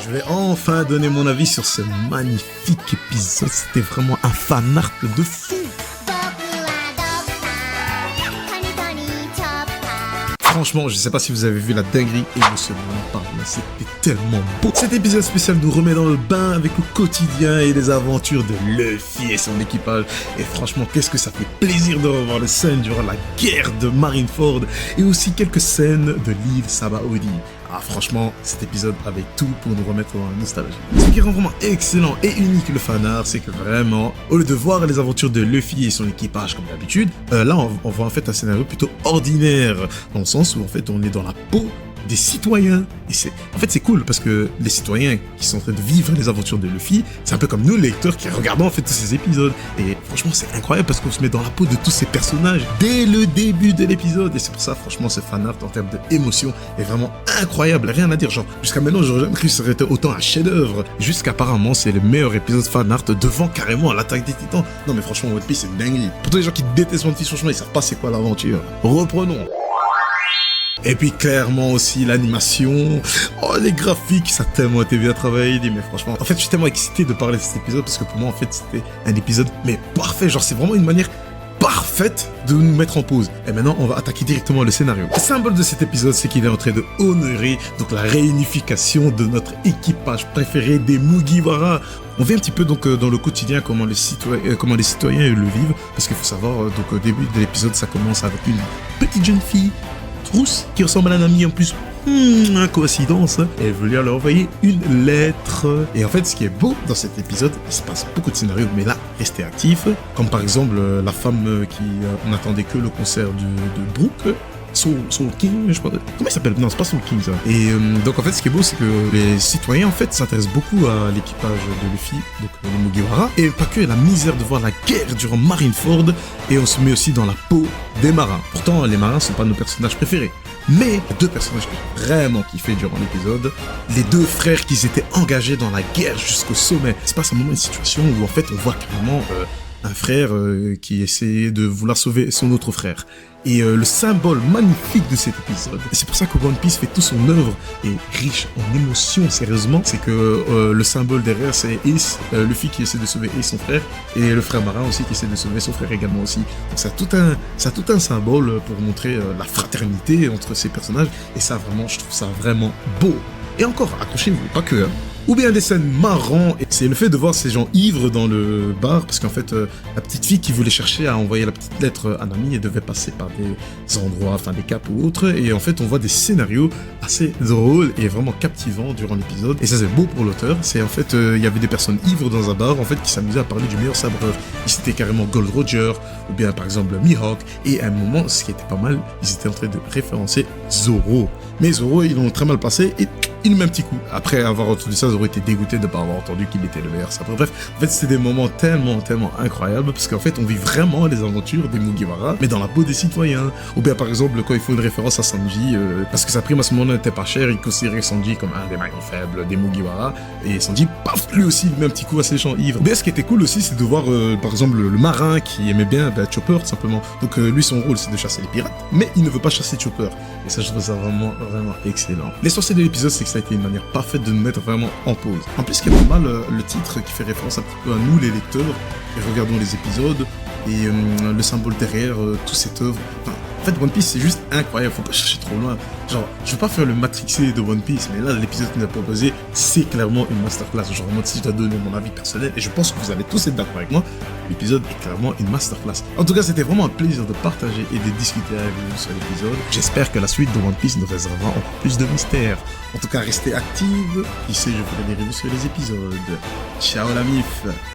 Je vais enfin donner mon avis sur ce magnifique épisode. C'était vraiment un fan art de fou. Franchement, je sais pas si vous avez vu la dinguerie émotionnellement parlant, c'était tellement beau. Cet épisode spécial nous remet dans le bain avec le quotidien et les aventures de Luffy et son équipage. Et franchement, qu'est-ce que ça fait plaisir de revoir les scènes durant la guerre de Marineford et aussi quelques scènes de l'île Sabaody. Ah franchement, cet épisode avait tout pour nous remettre dans la nostalgie. Ce qui rend vraiment excellent et unique le fanart, c'est que vraiment, au lieu de voir les aventures de Luffy et son équipage comme d'habitude, là on voit en fait un scénario plutôt ordinaire, dans le sens où en fait on est dans la peau des citoyens. Et c'est cool parce que les citoyens qui sont en train de vivre les aventures de Luffy, c'est un peu comme nous, les lecteurs, qui regardons en fait tous ces épisodes. Et franchement, c'est incroyable parce qu'on se met dans la peau de tous ces personnages dès le début de l'épisode. Et c'est pour ça, franchement, ce fanart en termes d'émotion est vraiment incroyable. Rien à dire. Genre, jusqu'à maintenant, j'aurais jamais cru que ça aurait été autant un chef-d'œuvre. Jusqu'apparemment, c'est le meilleur épisode fanart devant carrément l'attaque des titans. Non, mais franchement, One Piece, c'est une dinguerie. Pour tous les gens qui détestent One Piece, franchement, ils savent pas c'est quoi l'aventure. Reprenons. Et puis clairement aussi l'animation, les graphiques, ça a tellement été bien travaillé, mais franchement, en fait je suis tellement excité de parler de cet épisode parce que pour moi en fait c'était un épisode mais parfait, genre c'est vraiment une manière parfaite de nous mettre en pause. Et maintenant on va attaquer directement le scénario. Le symbole de cet épisode c'est qu'il est en train de honorer donc la réunification de notre équipage préféré des Mugiwara. On vit un petit peu donc dans le quotidien comment les citoyens le vivent, parce qu'il faut savoir donc au début de l'épisode ça commence avec une petite jeune fille rousse qui ressemble à Nami en plus. Coïncidence. Elle veut lui envoyer une lettre. Et en fait, ce qui est beau dans cet épisode, il se passe beaucoup de scénarios, mais là, restez actifs. Comme par exemple la femme qui n'attendait que le concert de Brook. Soul King, je sais pas. Comment il s'appelle? Non, c'est pas Soul King ça. Et donc en fait, ce qui est beau, c'est que les citoyens en fait s'intéressent beaucoup à l'équipage de Luffy, donc les Mugiwara, et pas que la misère de voir la guerre durant Marineford, et on se met aussi dans la peau des marins. Pourtant, les marins sont pas nos personnages préférés. Mais il y a deux personnages que j'ai vraiment kiffé durant l'épisode. Les deux frères qui s'étaient engagés dans la guerre jusqu'au sommet. Il se passe un moment, une situation où en fait on voit clairement un frère qui essayait de vouloir sauver son autre frère. Et le symbole magnifique de cet épisode, et c'est pour ça que One Piece fait toute son œuvre est riche en émotions, sérieusement, c'est que le symbole derrière c'est Ace, Luffy qui essaie de sauver Ace son frère, et le frère marin aussi qui essaie de sauver son frère également aussi. Donc ça a tout un symbole pour montrer la fraternité entre ces personnages, et ça vraiment, je trouve ça vraiment beau. Et encore, accrochez-vous, pas que, hein. Ou bien des scènes marrantes, et c'est le fait de voir ces gens ivres dans le bar, parce qu'en fait, la petite fille qui voulait chercher à envoyer la petite lettre à Nami, elle devait passer par des endroits, enfin des caps ou autres, et en fait, on voit des scénarios assez drôles et vraiment captivants durant l'épisode, et ça c'est beau pour l'auteur, c'est en fait, il y avait des personnes ivres dans un bar, en fait, qui s'amusaient à parler du meilleur sabreur. Ils étaient carrément Gold Roger, ou bien par exemple Mihawk, et à un moment, ce qui était pas mal, ils étaient en train de référencer Zoro. Mais Zoro, ils l'ont très mal passé, et il met un petit coup. Après avoir entendu ça, Zoro était dégoûté de ne pas avoir entendu qu'il était le meilleur sabreur. Bref, en fait, c'était des moments tellement incroyables, parce qu'en fait, on vit vraiment les aventures des Mugiwara, mais dans la peau des citoyens. Ou bien, par exemple, quand il faut une référence à Sanji, parce que sa prime à ce moment-là n'était pas chère, il considérait Sanji comme un des maillons faibles des Mugiwara, et Sanji, paf, lui aussi, il met un petit coup à ces gens ivres. Mais ce qui était cool aussi, c'est de voir, par exemple, le marin qui aimait bien Chopper, tout simplement. Donc, lui, son rôle, c'est de chasser les pirates, mais il ne veut pas chasser Chopper. Et ça, je trouve ça vraiment excellent. L'essentiel de l'épisode, c'est que ça a été une manière parfaite de nous mettre vraiment en pause. En plus, il y a pas mal le titre qui fait référence un petit peu à nous, les lecteurs, et regardons les épisodes, et le symbole derrière, toute cette œuvre. Enfin, en fait, One Piece, c'est juste incroyable, faut pas chercher trop loin. Genre, je veux pas faire le Matrixé de One Piece, mais là, l'épisode qu'il nous a proposé, c'est clairement une masterclass. Genre, moi, si je dois donner mon avis personnel, et je pense que vous allez tous être d'accord avec moi, l'épisode est clairement une masterclass. En tout cas, c'était vraiment un plaisir de partager et de discuter avec vous sur l'épisode. J'espère que la suite de One Piece nous réservera encore plus de mystères. En tout cas, restez actifs. Qui sait, je ferai des reviews sur les épisodes. Ciao la mif.